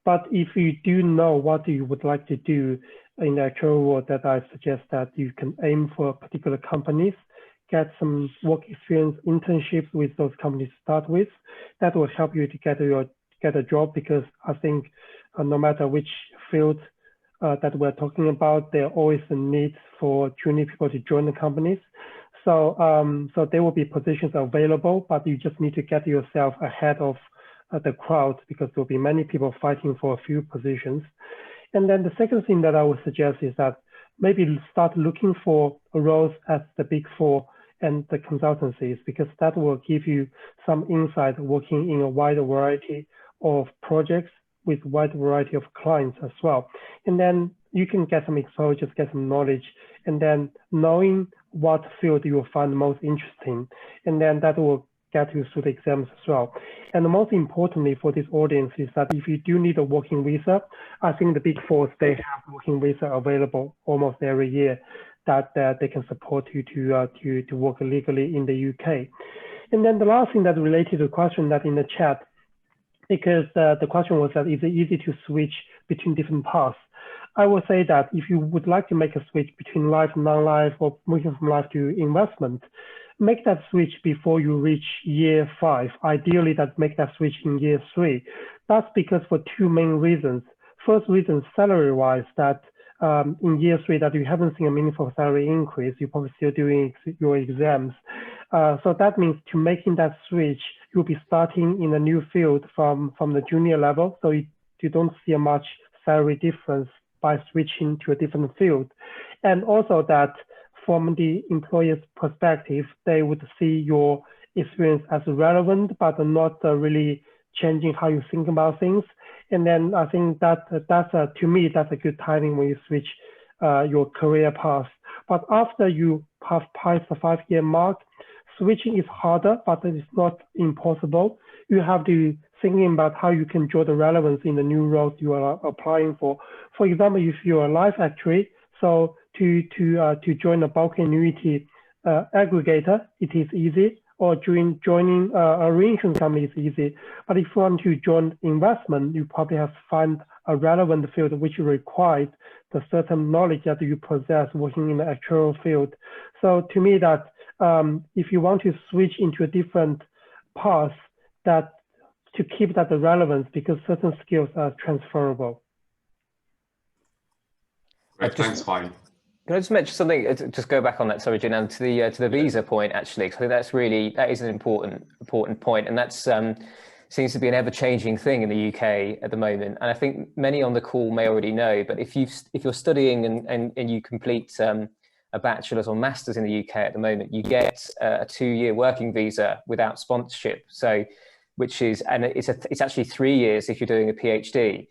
But if you do know what you would like to do in the actual world, that I suggest that you can aim for particular companies, get some work experience, internships with those companies to start with. That will help you to get a job, because I think no matter which field that we're talking about, there are always a need for junior people to join the companies. So so there will be positions available, but you just need to get yourself ahead of the crowd, because there will be many people fighting for a few positions. And then the second thing that I would suggest is that maybe start looking for roles at the Big Four and the consultancies, because that will give you some insight working in a wide variety of projects with wide variety of clients as well. And then you can get some exposure, get some knowledge, and then knowing what field you will find most interesting. And then that will get you through the exams as well. And most importantly for this audience is that if you do need a working visa, I think the Big Four, they have working visa available almost every year that they can support you to work legally in the UK. And then the last thing that related to the question that in the chat, because the question was that is it easy to switch between different paths? I would say that if you would like to make a switch between life and non-life, or moving from life to investment, make that switch before you reach year 5. Ideally, that make that switch in year 3. That's because for two main reasons. First reason, salary-wise, that in year 3 that you haven't seen a meaningful salary increase, you're probably still doing your exams. So that means to making that switch, you'll be starting in a new field from the junior level. So you don't see a much salary difference by switching to a different field. And also that from the employer's perspective, they would see your experience as relevant, but not really changing how you think about things. And then I think that's to me, that's a good timing when you switch your career path. But after you have passed the 5-year mark, switching is harder, but it's not impossible. You have to thinking about how you can draw the relevance in the new roles you are applying for. For example, if you're a life actuary, so to join a bulk annuity aggregator, it is easy. Or joining a reinsurance company is easy. But if you want to join investment, you probably have to find a relevant field which requires the certain knowledge that you possess working in the actuarial field. So to me, that if you want to switch into a different path, that to keep that the relevance, because certain skills are transferable. Great, thanks, Huang. Can I just mention something? Just go back on that, sorry, Jinan, to the visa point actually. Because I think that is an important point, and that's seems to be an ever-changing thing in the UK at the moment. And I think many on the call may already know, but if you're studying and you complete a bachelor's or master's in the UK at the moment, you get a 2-year working visa without sponsorship. So, which is, and it's actually 3 years if you're doing a PhD.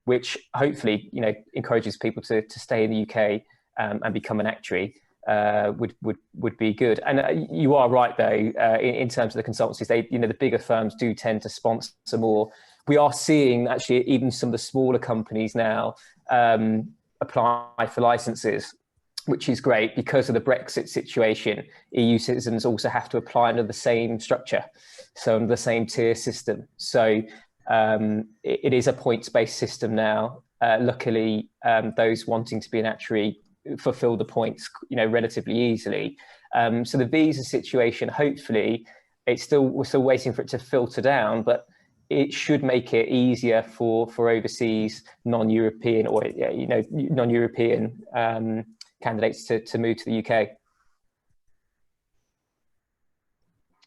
Which hopefully, encourages people to stay in the UK and become an actuary would be good. And you are right though, in terms of the consultancies, the bigger firms do tend to sponsor more. We are seeing actually even some of the smaller companies now apply for licenses, which is great because of the Brexit situation. EU citizens also have to apply under the same structure, so under the same tier system. So it is a points-based system now. Luckily, those wanting to be an actuary fulfill the points, relatively easily. So the visa situation, hopefully, we're still waiting for it to filter down, but it should make it easier for overseas non-European or non-European candidates to move to the UK.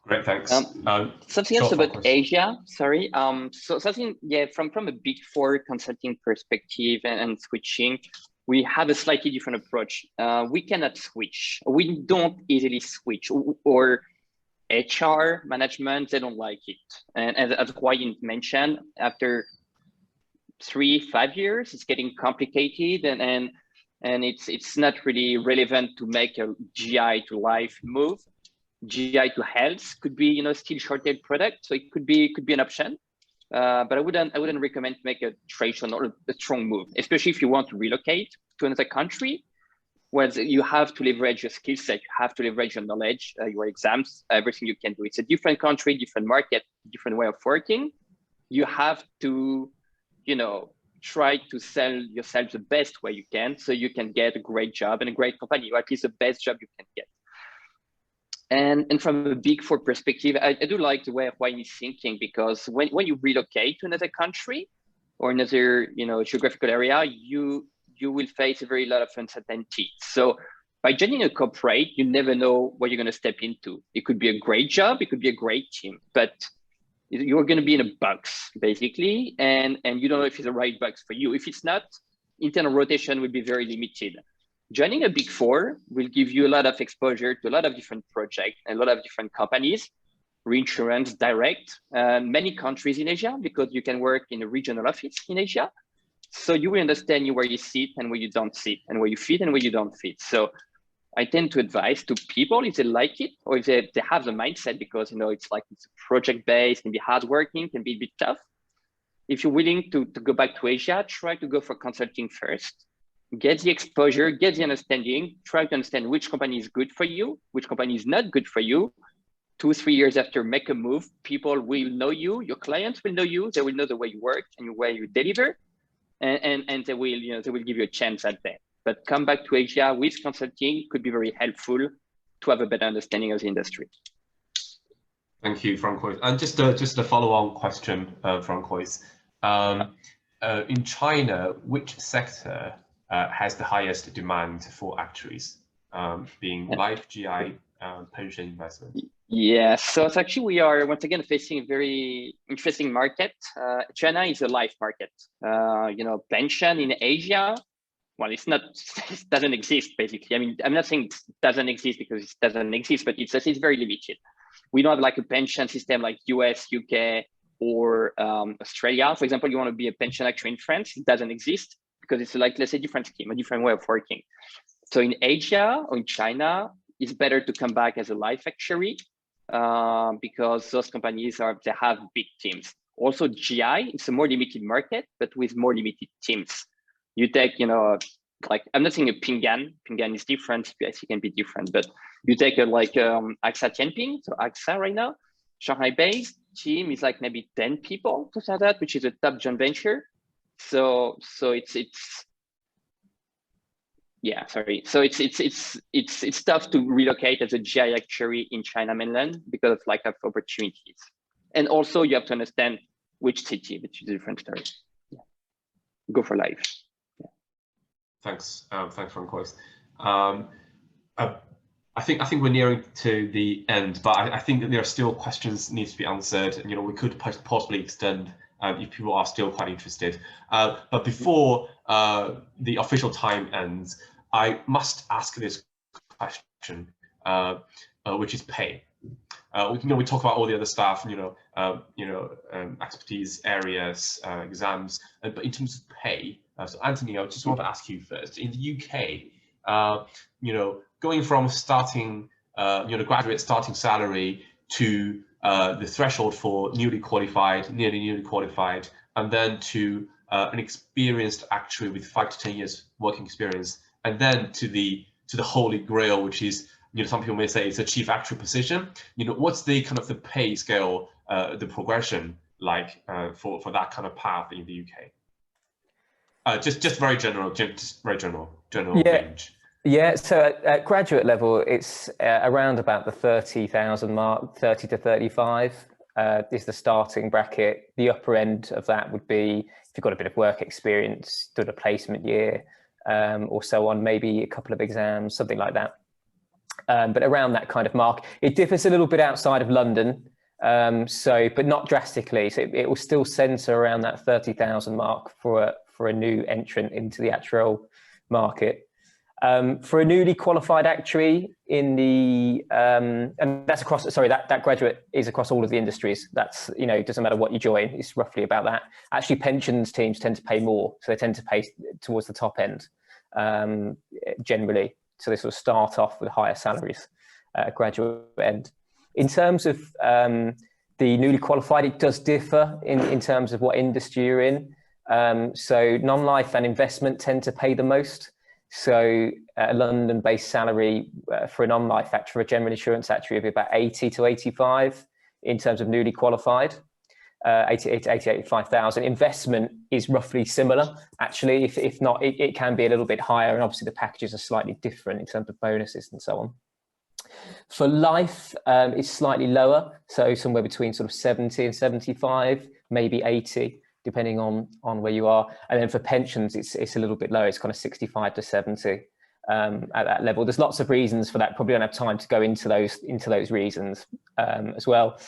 Great, thanks. Something else about Asia, sorry. So something, from a Big Four consulting perspective and switching, we have a slightly different approach. We cannot switch. We don't easily switch, or HR management, they don't like it. And as Huang mentioned, after 3-5 years, it's getting complicated and it's not really relevant to make a GI to life move. GI to health could be, still short-tail product, so it could be an option. But I wouldn't recommend to make a traditional or a strong move, especially if you want to relocate to another country, where you have to leverage your skill set, you have to leverage your knowledge, your exams, everything you can do. It's a different country, different market, different way of working. You have to, try to sell yourself the best way you can, so you can get a great job and a great company, or at least the best job you can get. And from a Big Four perspective, I do like the way Huang is thinking, because when you relocate to another country or another geographical area, you will face a very lot of uncertainty. So by joining a corporate, you never know what you're going to step into. It could be a great job, it could be a great team, but you're going to be in a box basically, and you don't know if it's the right box for you. If it's not, internal rotation will be very limited. Joining a Big Four will give you a lot of exposure to a lot of different projects, and a lot of different companies, reinsurance, direct, many countries in Asia, because you can work in a regional office in Asia. So you will understand where you sit and where you don't sit, and where you fit and where you don't fit. So I tend to advise to people, if they like it, or if they have the mindset, because it's like it's project-based, can be hardworking, can be a bit tough. If you're willing to go back to Asia, try to go for consulting first. Get the exposure, get the understanding, try to understand which company is good for you, which company is not good for you. 2-3 years after, make a move. People will know you, your clients will know you, they will know the way you work and the way you deliver, and they will, they will give you a chance at that. But come back to Asia with consulting could be very helpful to have a better understanding of the industry. Thank you, Francois. And just a follow-on question, Francois. In China, which sector has the highest demand for actuaries, being life, GI, pension investment? Yeah, so it's actually, we are once again facing a very interesting market. China is a life market. Pension in Asia, well, it doesn't exist basically. I mean, I'm not saying it doesn't exist because it doesn't exist, but it's very limited. We don't have like a pension system like US, UK, or Australia. For example, you want to be a pension actuary in France, it doesn't exist because it's like, let's say, a different scheme, a different way of working. So in Asia or in China, it's better to come back as a life actuary because those companies they have big teams. Also GI, it's a more limited market, but with more limited teams. You take, like, I'm not saying a Ping An is different, it can be different, but you take AXA Tianping, so AXA right now, Shanghai-based team is like maybe 10 people, something like that, which is a top joint venture. So it's tough to relocate as a GI actuary in China mainland because of lack of opportunities. And also you have to understand which city, which is a different story. Yeah. Go for life. Yeah. Thanks, Francois. I think we're nearing to the end, but I think that there are still questions need to be answered, and we could possibly extend if people are still quite interested. But before the official time ends, I must ask this question, which is pay. We talk about all the other stuff, expertise areas, exams, but in terms of pay. So Anthony, I just want to ask you first. In the UK, going from starting, graduate starting salary to the threshold for nearly newly qualified, and then to an experienced actuary with 5 to 10 years working experience, and then to the holy grail, which is, some people may say it's a chief actuary position. What's the kind of the pay scale, the progression like for that kind of path in the UK? Just very general, range. Yeah, so at graduate level, it's around about the 30,000 mark, 30 to 35 is the starting bracket. The upper end of that would be if you've got a bit of work experience, done a placement year, or so on, maybe a couple of exams, something like that. But around that kind of mark. It differs a little bit outside of London, but not drastically. So it will still centre around that 30,000 mark for a new entrant into the actuarial market. For a newly qualified actuary in the, and that's across, sorry, that graduate is across all of the industries. That's, it doesn't matter what you join, it's roughly about that. Actually, pensions teams tend to pay more. So they tend to pay towards the top end, generally. So they sort of start off with higher salaries at graduate end. In terms of the newly qualified, it does differ in terms of what industry you're in. So non-life and investment tend to pay the most. So a London-based salary for a non-life actuary, a general insurance actuary, would be about 80 to 85 in terms of newly qualified, 85,000. Investment is roughly similar, actually. If not, it can be a little bit higher, and obviously the packages are slightly different in terms of bonuses and so on. For life, it's slightly lower, so somewhere between sort of 70 and 75, maybe 80. Depending on where you are. And then for pensions, it's a little bit lower. It's kind of 65 to 70 at that level. There's lots of reasons for that. Probably don't have time to go into those reasons as well.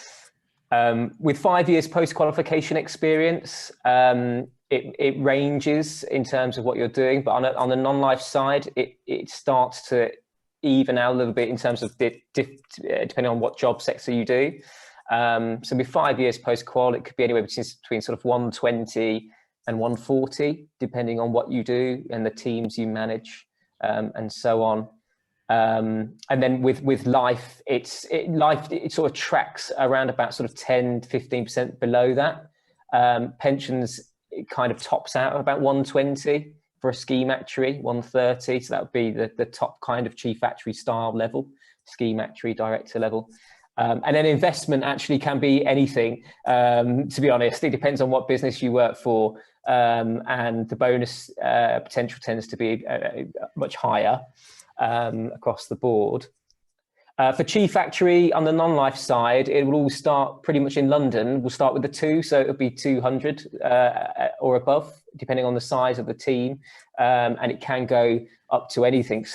With 5 years post-qualification experience, it ranges in terms of what you're doing, but on the non-life side, it starts to even out a little bit in terms of depending on what job sector you do. So with 5 years post-qual, it could be anywhere between sort of 120 and 140, depending on what you do and the teams you manage, and so on. And then with life, it sort of tracks around about sort of 10 to 15% below that. Pensions, it kind of tops out at about 120 for a scheme actuary, 130. So that would be the top kind of chief actuary style level, scheme actuary director level. And then investment actually can be anything, to be honest. It depends on what business you work for, and the bonus potential tends to be much higher across the board. For chief actuary on the non-life side, it will all start pretty much in London. We'll start with the 2, so it'll be 200 or above, depending on the size of the team, and it can go up to anything,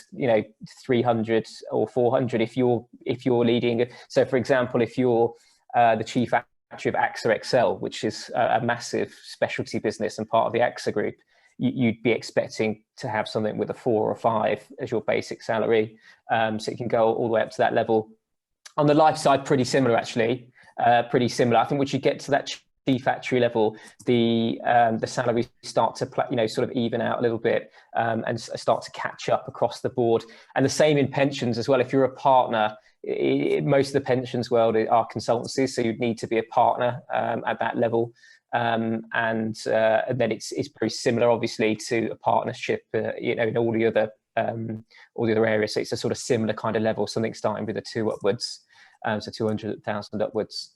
300 or 400 if you're leading. So, for example, if you're the chief actuary of AXA XL, which is a massive specialty business and part of the AXA group, you'd be expecting to have something with a 4 or 5 as your basic salary. So it can go all the way up to that level. On the life side, pretty similar, actually, pretty similar. I think once you get to that chief actuary level, the salaries start to sort of even out a little bit, and start to catch up across the board. And the same in pensions as well. If you're a partner, most of the pensions world are consultancies, so you'd need to be a partner at that level. And then it's very similar, obviously, to a partnership, in all the other areas. So it's a sort of similar kind of level, something starting with a 2 upwards, so 200,000 upwards.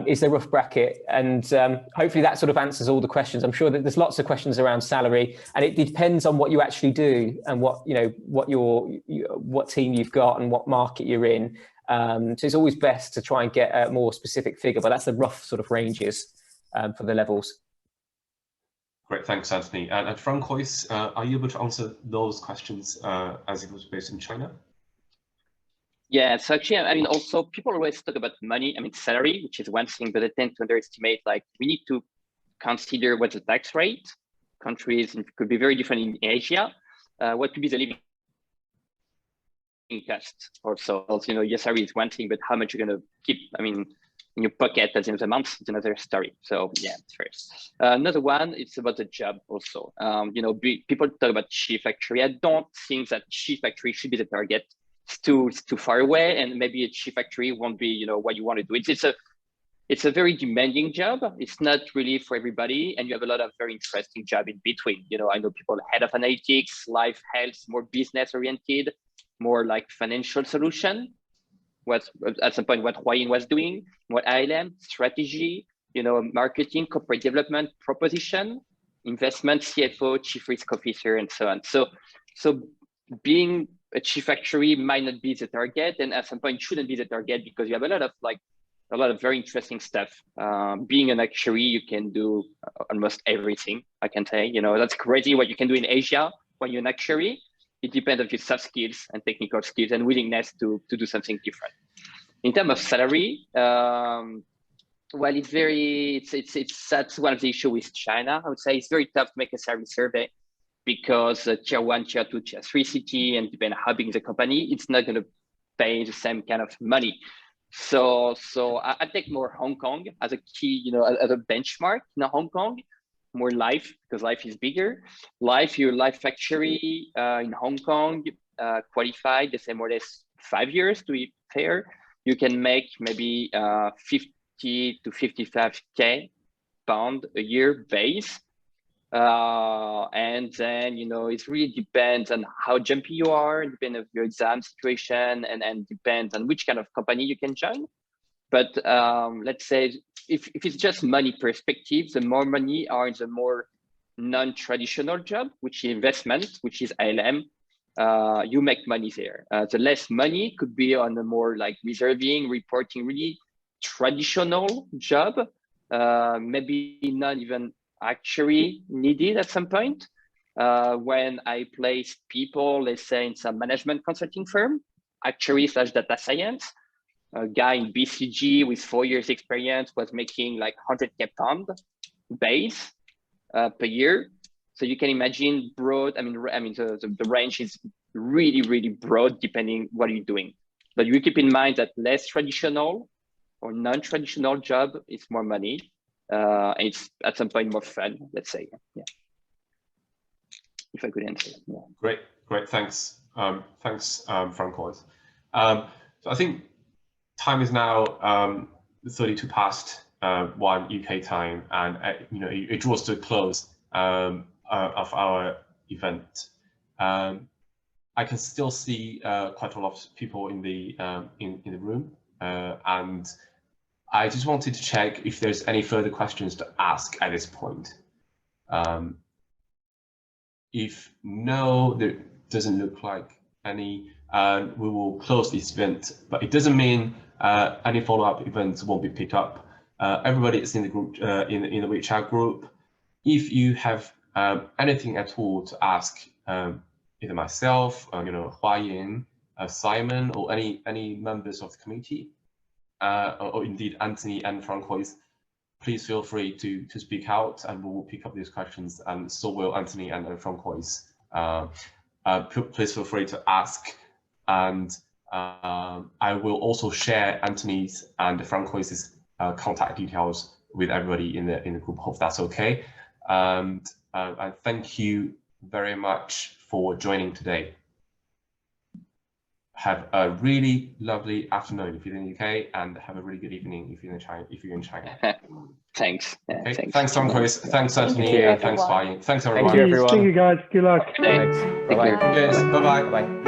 Is the rough bracket, and hopefully that sort of answers all the questions. I'm sure that there's lots of questions around salary, and it depends on what you actually do and what team you've got and what market you're in. So it's always best to try and get a more specific figure, but that's the rough sort of ranges for the levels. Great, thanks, Anthony. And Francois, are you able to answer those questions as it was based in China? Yeah, so actually, I mean, also people always talk about money, I mean, salary, which is one thing, but they tend to underestimate, like, we need to consider what's the tax rate. Countries could be very different in Asia. What could be the living cost also? Your salary is one thing, but how much you're going to keep, I mean, in your pocket at the end of the month is another story. So yeah, first. Another one, it's about the job also. People talk about chief actuary. I don't think that chief actuary should be the target. It's too far away, and maybe a chief actuary won't be, what you want to do. It's a very demanding job. It's not really for everybody, and you have a lot of very interesting job in between. I know people head of analytics, life, health, more business oriented, more like financial solution. At some point what Hua-Yin was doing, what ILM, strategy, marketing, corporate development, proposition, investment, CFO, chief risk officer, and so on. So being a chief actuary might not be the target, and at some point shouldn't be the target, because you have a lot of very interesting stuff. Being an actuary, you can do almost everything, I can say. That's crazy what you can do in Asia when you're an actuary. It depends on your soft skills and technical skills and willingness to do something different. In terms of salary, well, that's one of the issues with China. I would say it's very tough to make a salary survey, because tier 1, tier 2, tier 3 city, and depending on how big the company, it's not going to pay the same kind of money. So I take more Hong Kong as a key, as a benchmark. Hong Kong, more life, because life is bigger. Your life actuary in Hong Kong, qualified, they say more or less 5 years to be fair. You can make maybe 50 to 55K pound a year base. And then, it really depends on how jumpy you are, depends on your exam situation, and depends on which kind of company you can join. But let's say if it's just money perspective, the more money are in the more non-traditional job, which is investment, which is ILM, you make money there. The less money could be on a more like reserving, reporting, really traditional job, maybe not even actually needed at some point. When I place people, let's say in some management consulting firm, actuary / data science, a guy in BCG with 4 years experience was making like 100K pound base. per year. So you can imagine broad. I mean, the range is really, really broad depending what you're doing. But you keep in mind that less traditional or non-traditional job is more money. And it's at some point more fun, let's say. Yeah. If I could answer. Yeah. Great. Thanks. Francois. So I think time is now 32 past 1 UK time, and it draws to a close of our event. I can still see quite a lot of people in the room, and I just wanted to check if there's any further questions to ask at this point. If no, there doesn't look like any, we will close this event, but it doesn't mean any follow-up events won't be picked up. Everybody is in the group, in the WeChat group. If you have anything at all to ask, either myself, Huayin, Simon, or any members of the committee, or indeed Anthony and Francois, please feel free to speak out, and we will pick up these questions, and so will Anthony and Francois. Please feel free to ask, and I will also share Anthony's and Francois's contact details with everybody in the group. Hope that's okay. And thank you very much for joining today. Have a really lovely afternoon if you're in the UK, and have a really good evening if you're in China. Thanks. Okay. Thanks. Thanks, Francois. Thanks, Anthony. Thank you, Thanks, Huayin. Thanks, everyone. Thank you, everyone. Thank you, guys. Good luck. Thanks. Bye-bye. Cheers. Bye-bye. Bye-bye.